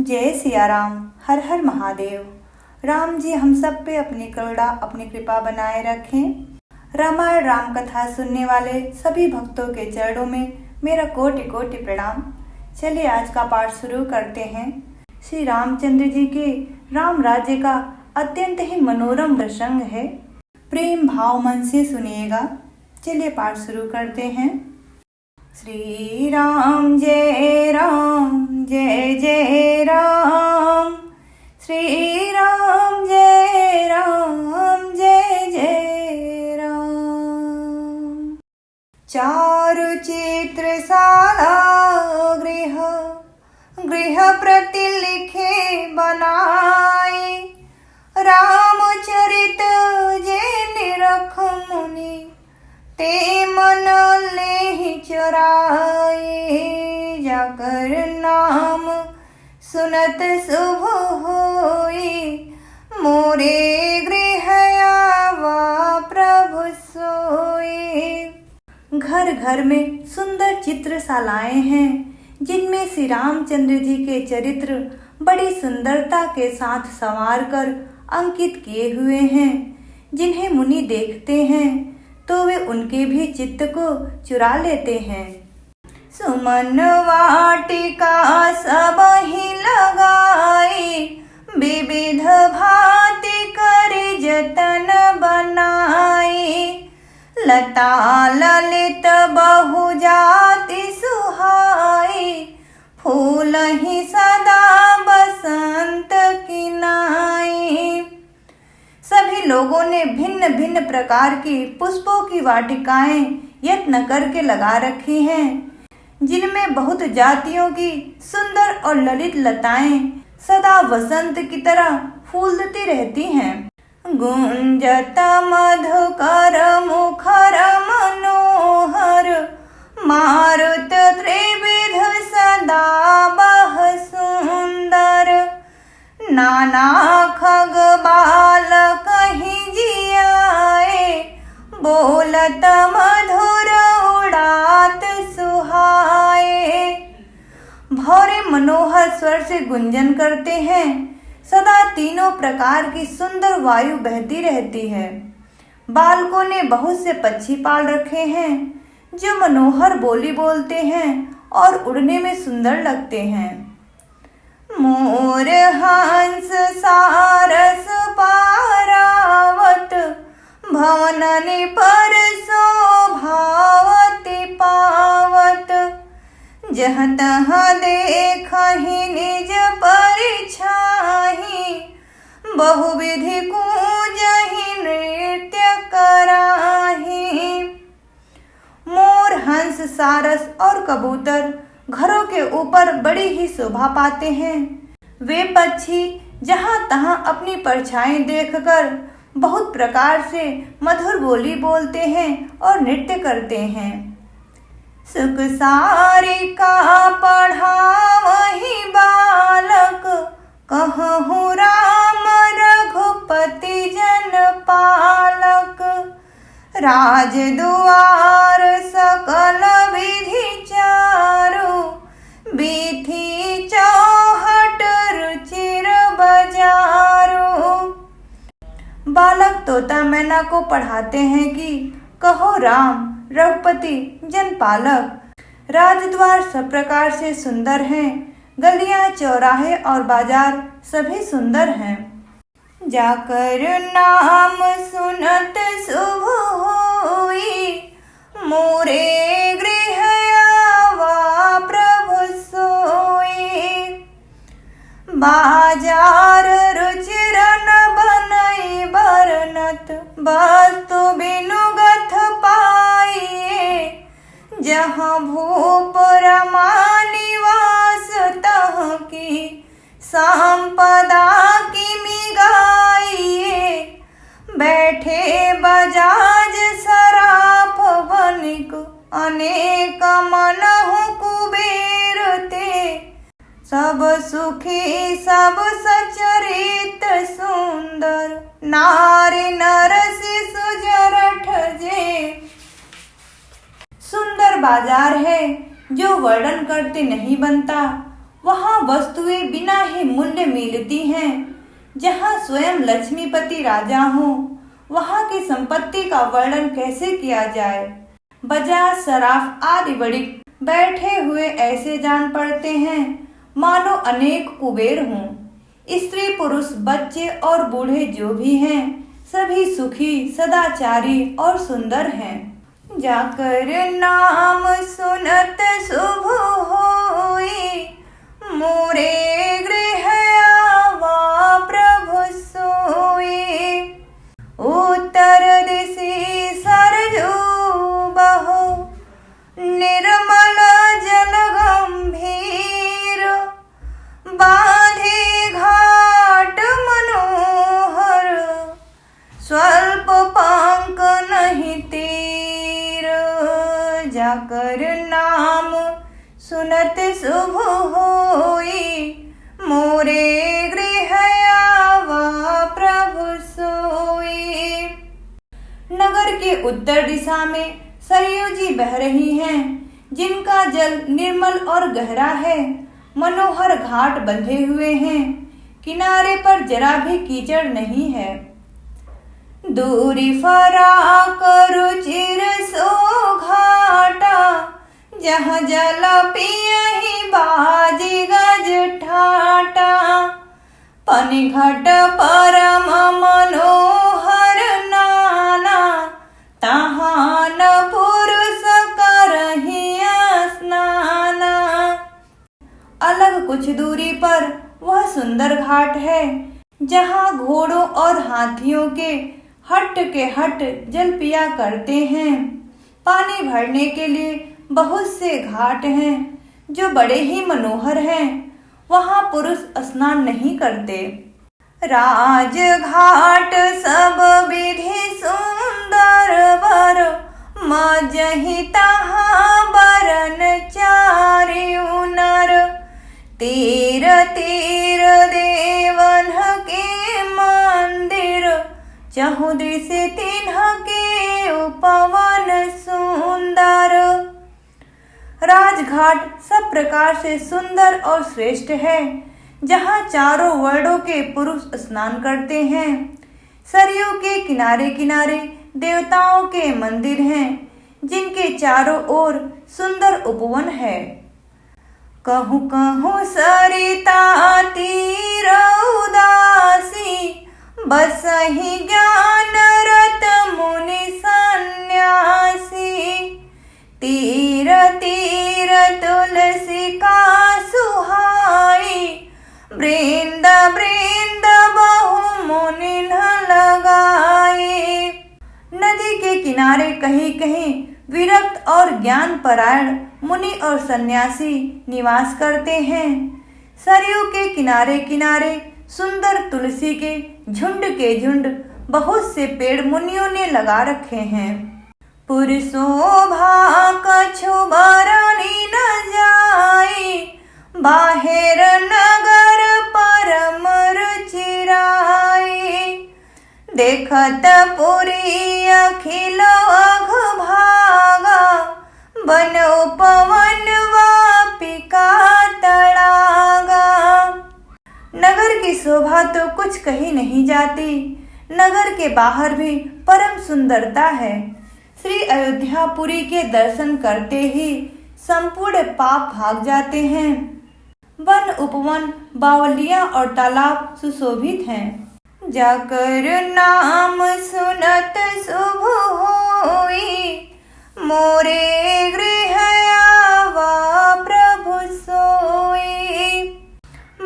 जय सिया राम। हर हर महादेव। राम जी हम सब पे अपनी करुणा अपनी कृपा बनाए रखें। रामायण राम कथा सुनने वाले सभी भक्तों के चरणों में मेरा कोटि कोटि प्रणाम। चलिए आज का पाठ शुरू करते हैं। श्री रामचंद्र जी के राम राज्य का अत्यंत ही मनोरम प्रसंग है। प्रेम भाव मन से सुनिएगा। चलिए पाठ शुरू करते हैं। श्री राम जय जय राम। श्री राम जय जय राम। चारु चित्रशाला गृह गृह प्रति लिखे बनाए। रामचरित जे निरख मुनि ते मन ले चराए। जाकर नाम सुनत शुभ होई। मोरे गृह आवा प्रभु सोई। घर घर में सुंदर चित्रशालाएं हैं जिनमें श्री रामचंद्र जी के चरित्र बड़ी सुंदरता के साथ संवार कर अंकित किए हुए हैं। जिन्हें मुनि देखते हैं तो वे उनके भी चित्त को चुरा लेते हैं। सुमन वाटिका सब ही लगाई। विविध भांति कर जतन बनाई। लता ललित बहु जाति सुहाई। फूल ही सदा बसंत किनाई। सभी लोगों ने भिन्न भिन्न प्रकार की पुष्पों की वाटिकाएं यत्न करके लगा रखी हैं, जिनमें बहुत जातियों की सुंदर और ललित लताएं सदा वसंत की तरह फूलती रहती हैं। गुंजत मधुकर मुखर मनोहर। मारुत त्रिविध सदा बह सुंदर। नाना खग बाल कहीं जियाए। बोलत मधुर उड़ात सुहाए। भौरे मनोहर स्वर से गुंजन करते हैं। सदा तीनों प्रकार की सुंदर वायु बहती रहती है। बालकों ने बहुत से पक्षी पाल रखे हैं जो मनोहर बोली बोलते हैं और उड़ने में सुंदर लगते हैं। मोर हंस सारस पारावत। भवननि पर शोभावति पावत। जहाँ तहाँ देखहि निज परिछाहि। बहुविधि कूजहि नृत्य कराहि। मोर हंस सारस और कबूतर घरों के ऊपर बड़ी ही शोभा पाते हैं। वे पक्षी जहाँ तहाँ अपनी परछाई देखकर बहुत प्रकार से मधुर बोली बोलते हैं और नृत्य करते हैं। सुख सारिका पढ़ावहि बालक। कहूँ राम रघुपति जन पालक। राज दुआर सकल विधि चारु। बीथी चौहट रुचिर बजारू। बालक तोता मैना को पढ़ाते हैं कि कहो राम रघुपति जन पालक। राजद्वार सब प्रकार से सुंदर हैं। गलियां चौराहे और बाजार सभी सुंदर हैं। जाकर नाम सुनत शुभ होई। मोरे गृह आवा प्रभु सोई। बाजार रुचिर न बनई बरनत। वस्तु बिनु गथ पाइए। जहाँ भूप रमा निवास तहाँ की संपदा की मिगाइए। बैठे बजाज सराफ वनिक। अनेक मनहु कुबेर ते। सब सुखी सब सचरित सुंदर। नारी नर शिशु जरठ जे। सुंदर बाजार है जो वर्णन करते नहीं बनता। वहाँ वस्तुएं बिना ही मूल्य मिलती हैं। जहाँ स्वयं लक्ष्मीपति राजा हो, वहाँ की संपत्ति का वर्णन कैसे किया जाए। बाजार, सराफ आदि बड़ी बैठे हुए ऐसे जान पड़ते हैं मानो अनेक कुबेर हों। स्त्री पुरुष बच्चे और बूढ़े जो भी हैं, सभी सुखी, सदाचारी और सुंदर हैं। जाकर नाम सुनत शुभ होई, मोरे गृह आवा प्रभु सोई। उत्तर दिशि सरजू बहो, निर्मल जल गंभीर। बांधे घाट मनोहर, स्वल्प पंक नहीं तीर। जाकर नाम सुनत शुभ होई, मोरे गृह आवा प्रभु सोई। नगर के उत्तर दिशा में सरयू जी बह रही हैं, जिनका जल निर्मल और गहरा है। मनोहर घाट बंधे हुए हैं, किनारे पर जरा भी कीचड़ नहीं है। दूरी फराक रुचिर सो घाटा, जहाँ जल पियहि बाजी गज ठाटा। पनिघट परम मनोहर नाना, तहाँ न पुरुष करहि स्नाना। अलग कुछ दूरी पर वह सुंदर घाट है, जहाँ घोड़ों और हाथियों के हट के हट जल पिया करते हैं। पानी भरने के लिए बहुत से घाट हैं, जो बड़े ही मनोहर हैं। वहाँ पुरुष स्नान नहीं करते। राज घाट सब विधि सुंदर बर, मजहि तहाँ बरन चारिउ नर। तीर तीर देवन के मंदिर, चहु दृश्य तिन्ह के उपवन सुंदर। राजघाट सब प्रकार से सुंदर और श्रेष्ठ है, जहाँ चारों वर्णों के पुरुष स्नान करते हैं। सरयू के किनारे किनारे देवताओं के मंदिर हैं, जिनके चारों ओर सुंदर उपवन है। कहूँ कहूँ सरिता तीर उदासी, बसहि ज्ञान रत मुनि सन्यासी। तीर तीर तुलसी का सुहाई, वृंद वृंद बहु मुनि न लगाई। नदी के किनारे कहीं कहीं विरक्त और ज्ञान परायण मुनि और सन्यासी निवास करते हैं। सरयू के किनारे किनारे सुंदर तुलसी के झुंड बहुत से पेड़ मुनियों ने लगा रखे हैं। पुरशोभा कछु बरनी न जाई, बाहेर नगर परम रुचिराई। देखत पुरी अखिल अघ भागा, बन उपवन वापिका तड़ागा। नगर की शोभा तो कुछ कही नहीं जाती। नगर के बाहर भी परम सुंदरता है। श्री अयोध्यापुरी के दर्शन करते ही संपूर्ण पाप भाग जाते हैं। वन उपवन, बावलियां और तालाब सुशोभित हैं। जाकर नाम सुनत शुभ होई, मोरे गृह आवा प्रभु सोई।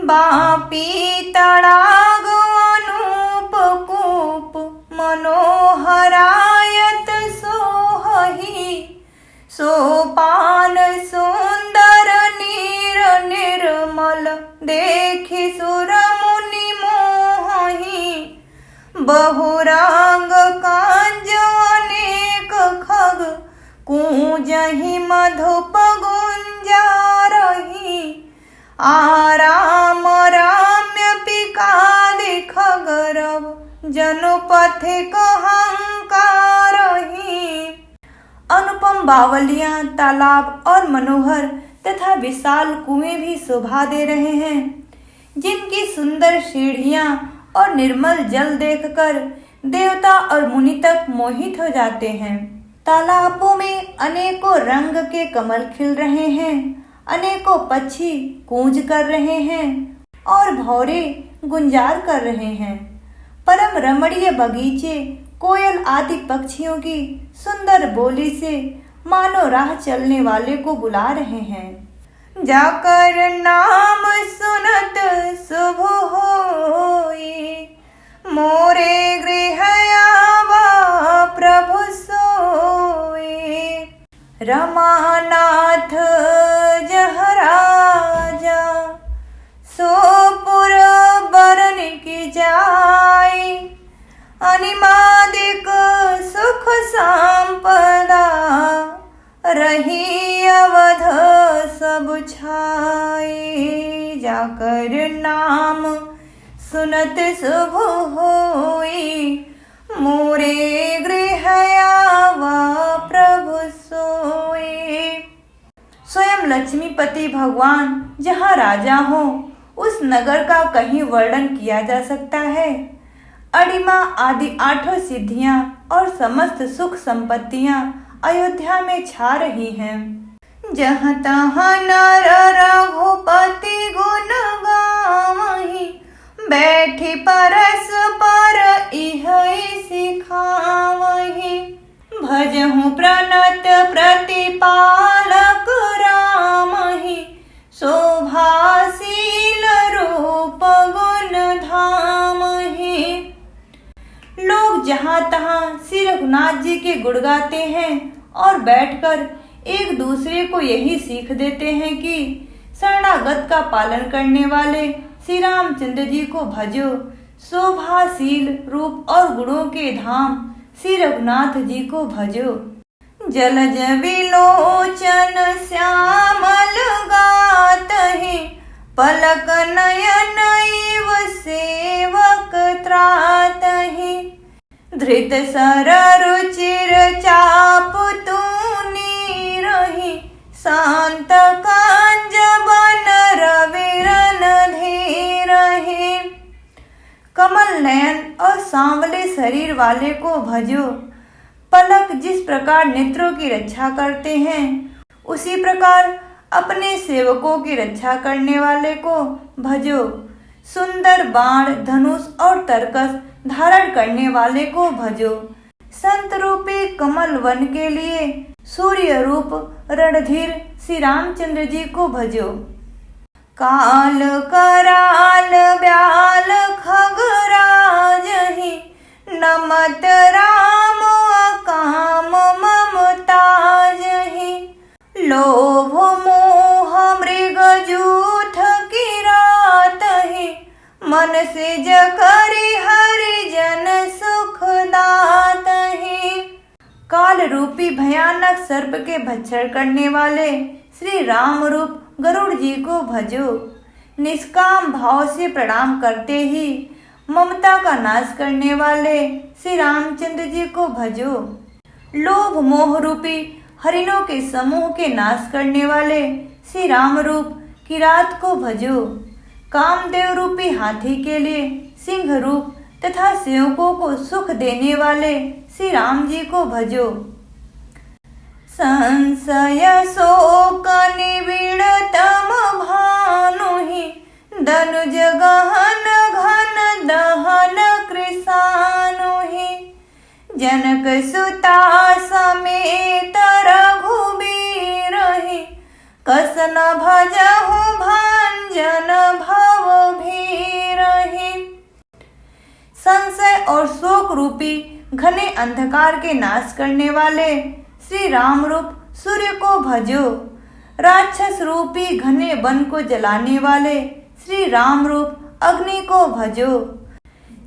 बापी तड़ाग अनूप कूप, मनोहरायत सोहहि। सोपान सुंदर नीर निर्मल, देखि सुर मुनि मोहि। बहुरांग कांज अनेक खग, कूजहि मधुप गुंजारहि। आराम राम्य पिकादि खगरव, जनु पथिक हंकारहि। अनुपम बावलियां, तालाब और मनोहर तथा विशाल कुएं भी शोभा दे रहे हैं, जिनकी सुंदर सीढ़ियां और निर्मल जल देखकर देवता और मुनि तक मोहित हो जाते हैं। तालाबों में अनेकों रंग के कमल खिल रहे हैं, अनेकों पक्षी कूंज कर रहे हैं और भौरे गुंजार कर रहे हैं। परम रमणीय बगीचे कोयल आदि पक्षियों की सुंदर बोली से मानो राह चलने वाले को बुला रहे हैं। जाकर नाम सुनत शुभ होई, मोरे गृह आवा प्रभु सोई। रमानाथ जह राजा, सोपुर बरन की जाई। अनिमादिक सुख संपदा, रही अवध सब छाई। जाकर नाम सुनत शुभ होई, मोरे गृह आवा प्रभु सोई। स्वयं लक्ष्मीपति भगवान जहाँ राजा हो, उस नगर का कहीं वर्णन किया जा सकता है। अणिमा आदि 8 सिद्धियां और समस्त सुख संपत्तियां अयोध्या में छा रही हैं। जहाँ तहाँ नर रघुपति गुण गावहीं, बैठी परस्पर इहै सिखावहीं। भजहु प्रणत प्रतिपालक रामहि, शोभाशील रूप गुण धामहि। लोग जहाँ तहाँ श्री रघुनाथ जी के गुण गाते हैं और बैठकर एक दूसरे को यही सीख देते हैं कि शरणागत का पालन करने वाले श्री रामचंद्र जी को भजो। शोभाशील रूप और गुणों के धाम श्री रघुनाथ जी को भजो। जलज विलोचन श्यामल गातहि, पलक नयन इव सेवक त्रातहि। धृत सर रुचिर चाप तूनी रही, शांत कांज बन रविरन धीरहि। कमल नयन और सांवले शरीर वाले को भजो। पलक जिस प्रकार नेत्रों की रक्षा करते हैं, उसी प्रकार अपने सेवकों की रक्षा करने वाले को भजो। सुंदर बाण, धनुष और तरकस धारण करने वाले को भजो। संत रूपी कमल वन के लिए सूर्य रूप रणधीर श्री रामचंद्र जी को भजो। काल कराल ब्याल खगराजहि, नमत राम अकाम ममताजहि। लोभ मोह मृग जूथ किरातहि, मन से जकरि हरिजन सुख दातहि। काल रूपी भयानक सर्प के भक्षण करने वाले श्री राम रूप गरुड़ जी को भजो। निष्काम भाव से प्रणाम करते ही ममता का नाश करने वाले श्री रामचंद्र जी को भजो। लोभ मोह रूपी हरिणों के समूह के नाश करने वाले श्री राम रूप किरात को भजो। कामदेव रूपी हाथी के लिए सिंह रूप तथा सेवकों को सुख देने वाले श्री राम जी को भजो। संशय शोक निबिड़ तम भानुहि, दनुज गहन घन दहन कृशानुहि। जनक सुता समेत रघुबीरहि, कस न भजहु भंजन भव भीरहि। संशय और शोक रूपी घने अंधकार के नाश करने वाले श्री राम रूप सूर्य को भजो। राक्षस रूपी घने वन को जलाने वाले श्री राम रूप अग्नि को भजो।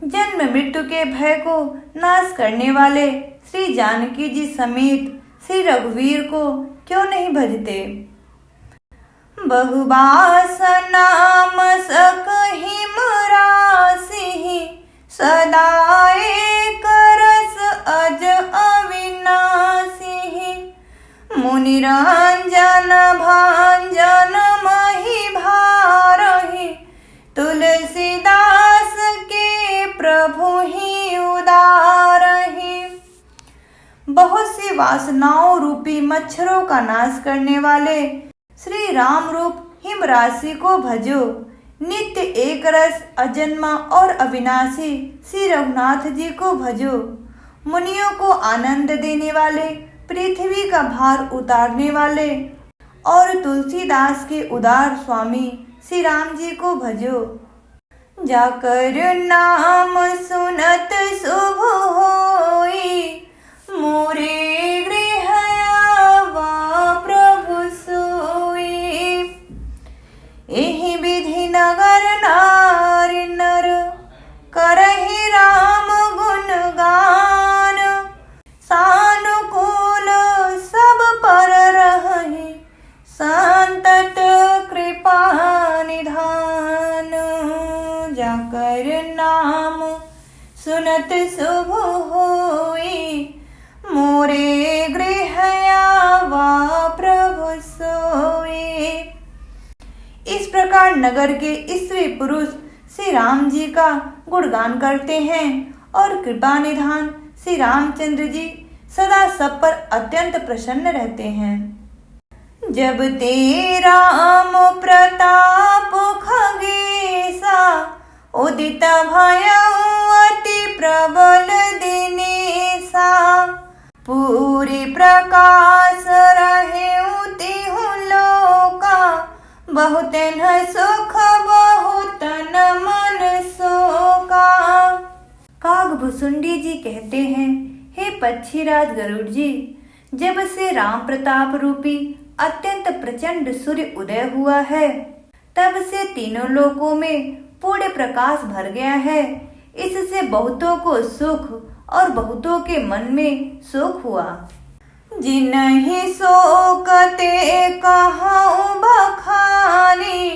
जन्म मृत्यु के भय को नाश करने वाले श्री जानकी जी समेत श्री रघुवीर को क्यों नहीं भजते। बहुबास नाम सकहिम रासिहि, सदा एक रस अज अविनाशिहि। निरंजन भांजन मही भारहि, तुलसीदास के प्रभु ही उदारहि। बहुत सी वासनाओं रूपी मच्छरों का नाश करने वाले श्री राम रूप हिम राशि को भजो। नित्य एक रस अजन्मा और अविनाशी श्री रघुनाथ जी को भजो। मुनियों को आनंद देने वाले, पृथ्वी का भार उतारने वाले और तुलसीदास के उदार स्वामी श्री राम जी को भजो। जाकर नाम सुनत शुभ होई, मोरे गृह आवा प्रभु सोई। एहि विधि नगर नारी नर, करहि राम गुण गान। सानुकूल सब पर रहहि, संतत कृपा निधान। जाकर नाम सुनत शुभ होई, मोरे गृह आवा प्रभु सोई। इस प्रकार नगर के स्त्री पुरुष श्री राम जी का गुणगान करते हैं और कृपा निधान श्री रामचंद्र जी सदा सब पर अत्यंत प्रसन्न रहते हैं। जब ते राम प्रताप खगेसा, उदित भयउ अति प्रबल दिनेसा। पूरी प्रकाश रहेउ तिहु लोका, बहुतन सुख बहुतन मन शोका। कागभुसुंडी जी कहते हैं, हे पक्षीराज गरुड़ जी, जब से राम प्रताप रूपी अत्यंत प्रचंड सूर्य उदय हुआ है, तब से तीनों लोकों में पूर्ण प्रकाश भर गया है। इससे बहुतों को सुख और बहुतों के मन में शोक हुआ। जिनहि शोकते कहउँ बखानी,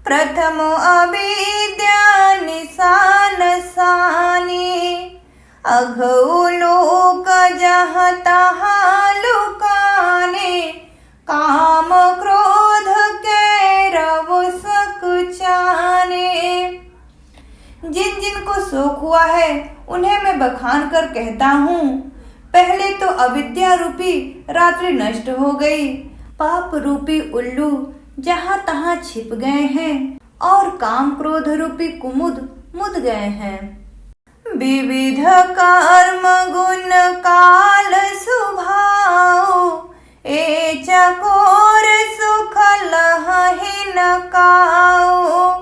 प्रथम अविद्या निशान सानी। अघउ लोक जहाँ तहाँ लुकाने, काम क्रोध कैरव सकुचाने। जिन जिन को शोक हुआ है उन्हें मैं बखान कर कहता हूँ, पहले तो अविद्या रूपी रात्रि नष्ट हो गई, पाप रूपी उल्लू जहाँ तहाँ छिप गए हैं और काम क्रोध रूपी कुमुद मुद गए हैं। विविध कर्म गुण काल सुभाओ, ए चकोर सुख लहहि न काओ।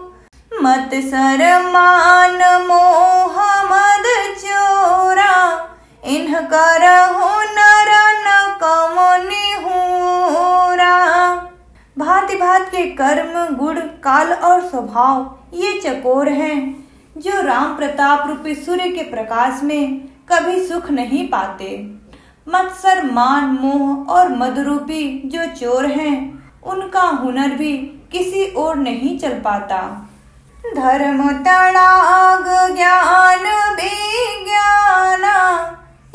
मत सर मान मोह मद चोरा, इन्ह करहु नर न कमुनि हूरा। भांति भांति के कर्म गुण काल और स्वभाव ये चकोर हैं, जो राम प्रताप रूपी सूर्य के प्रकाश में कभी सुख नहीं पाते। मत्सर मान मोह और मद रूपी जो चोर हैं, उनका हुनर भी किसी ओर नहीं चल पाता। धर्म तड़ाग ज्ञान विज्ञाना,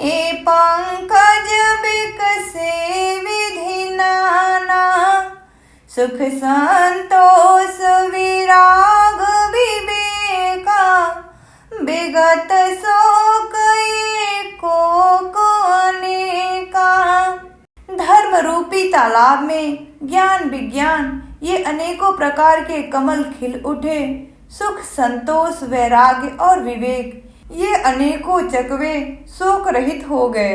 ए पंकज बिकसे विधि नाना। सुख संतोष विराग विवेका, विगत शोक एको अनेका। धर्म रूपी तालाब में ज्ञान विज्ञान ये अनेकों प्रकार के कमल खिल उठे। सुख संतोष वैराग्य और विवेक ये अनेकों चकवे शोक रहित हो गए।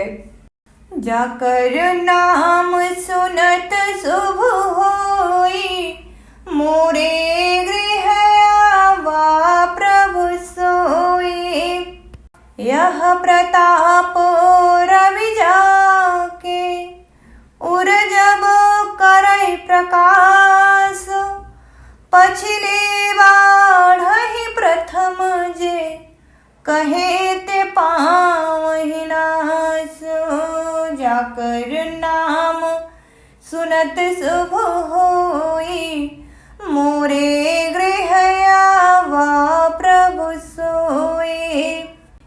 जाकर नाम सुनत शुभ होई, मोरे गृह आवा प्रभु सोई। यह प्रताप रवि जाके, उर जब करई प्रकाश। पछिले बाढ़हि प्रथम जे, कहे ते पावहि नास। जाकर नाम सुनत शुभ होई, मोरे गृह आवा प्रभु सोई।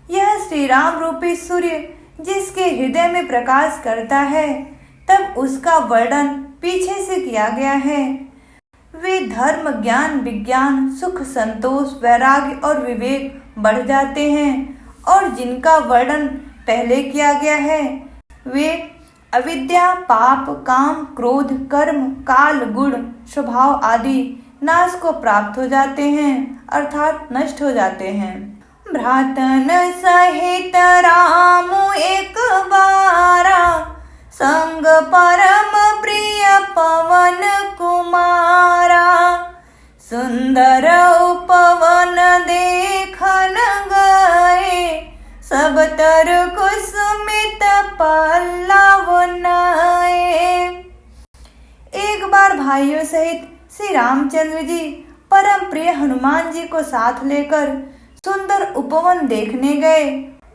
यह श्री राम रूपी सूर्य जिसके हृदय में प्रकाश करता है तब उसका वर्णन पीछे से किया गया है। वे धर्म, ज्ञान, विज्ञान, सुख, संतोष, वैराग्य और विवेक बढ़ जाते हैं, और जिनका वर्णन पहले किया गया है वे अविद्या, पाप, काम, क्रोध, कर्म, काल, गुण, स्वभाव आदि नाश को प्राप्त हो जाते हैं, अर्थात नष्ट हो जाते हैं। भ्रातन सहित राम एक बारा, संग परम प्रिय पवन कुमारा, सुंदर उपवन देखन गए, सब तर कुसुमित पल्लव नए। एक बार भाइयों सहित श्री रामचंद्र जी परम प्रिय हनुमान जी को साथ लेकर सुंदर उपवन देखने गए।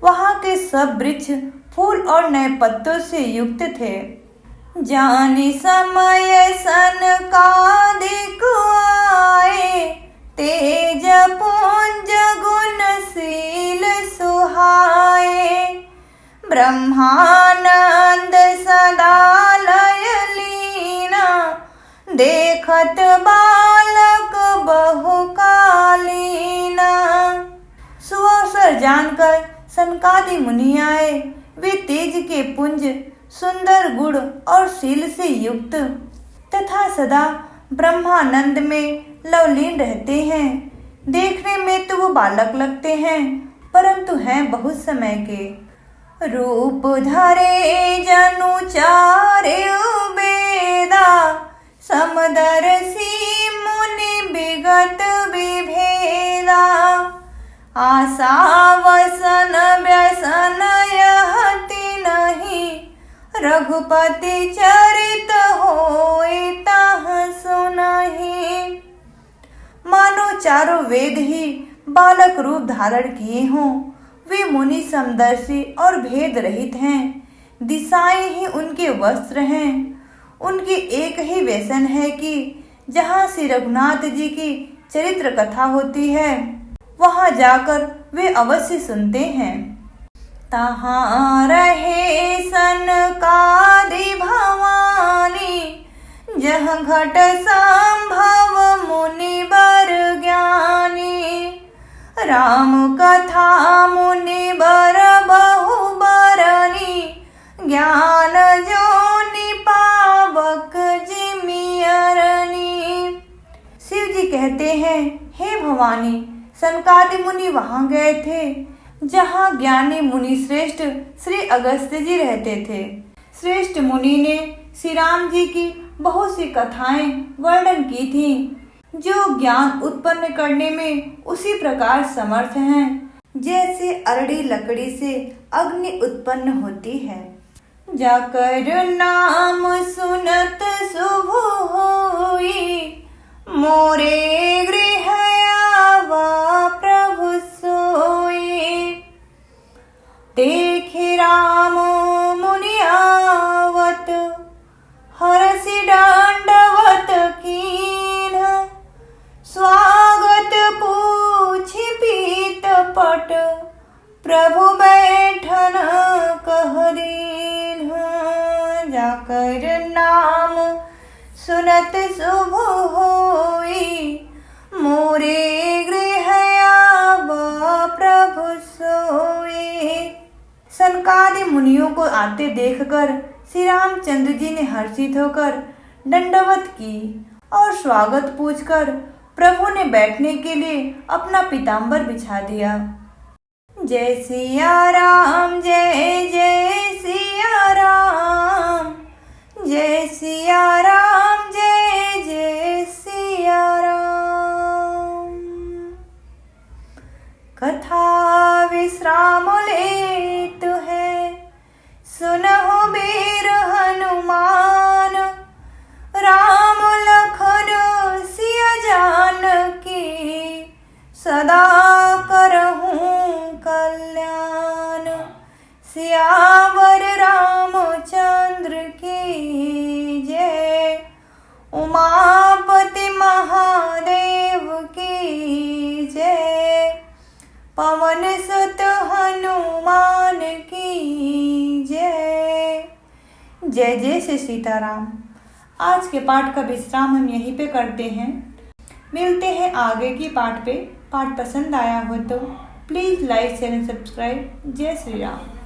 वहां के सब वृक्ष फूल और नए पत्तों से युक्त थे। जानी समय सनकादिक आए, तेज पुंज गुणशील सुहाए, ब्रह्मानंद सदा लय लीना, देखत बालक बहुकालीना। सुअवसर जानकर सनकादि मुनि आए। वे तेज के पुंज, सुंदर गुण और शील से युक्त तथा सदा ब्रह्मानंद में लवलीन रहते हैं। देखने में तो वो बालक लगते हैं, परंतु हैं बहुत समय के। रूप धरे जनु चारे बेदा, समदर्शी मुनि विगत विभेदा, आशा वसन व्यसन यहति नहीं, रघुपति चरित होए ताह सुनहि। मानो चारों वेद ही बालक रूप धारण किए हों। वे मुनि समदर्शी और भेद रहित हैं। दिशाएं ही उनके वस्त्र हैं। उनकी एक ही व्यसन है कि जहाँ श्री रघुनाथ जी की चरित्र कथा होती है वहाँ जाकर वे अवश्य सुनते हैं। तहाँ रहे सनकादि भवानी, जह घट संभव मुनि बर ज्ञानी, राम कथा मुनि बर बहु बरनी, ज्ञान जोनि पावक जिमियरनी। शिव जी कहते हैं, हे भवानी, सनकादि मुनि वहां गए थे जहां ज्ञानी मुनि श्रेष्ठ श्री अगस्त्य जी रहते थे। श्रेष्ठ मुनि ने श्री राम जी की बहुत सी कथाएं वर्णन की थी, जो ज्ञान उत्पन्न करने में उसी प्रकार समर्थ हैं जैसे अरड़ी लकड़ी से अग्नि उत्पन्न होती है। जाकर नाम सुनत शुभ होई, मोरे गृह आवा प्रभु सोई, देखे राम मुनि आवत, हरसि दंडवत कीन, स्वागत पूछि पीत पट, प्रभु बैठन कह दीन। जाकर नाम सुनत शुभ होई, मोरे गृह आवा प्रभु सोई। सनकादि मुनियों को आते देखकर श्री रामचंद्र जी ने हर्षित होकर दंडवत की और स्वागत पूछकर प्रभु ने बैठने के लिए अपना पीताम्बर बिछा दिया। जय सिया राम, जय जय सिया राम, जय सिया राम, जय जय सिया राम। कथा विश्राम लेत है, सुनहु वीर हनुमान, राम लखन सिया जानकी, सदा करहूं कल्याण। सियावर रामचंद्र की जय, जय जय श्री सीताराम। आज के पाठ का विश्राम हम यहीं पे करते हैं। मिलते हैं आगे की पाठ पे। पाठ पसंद आया हो तो please like share and subscribe. जय श्री राम।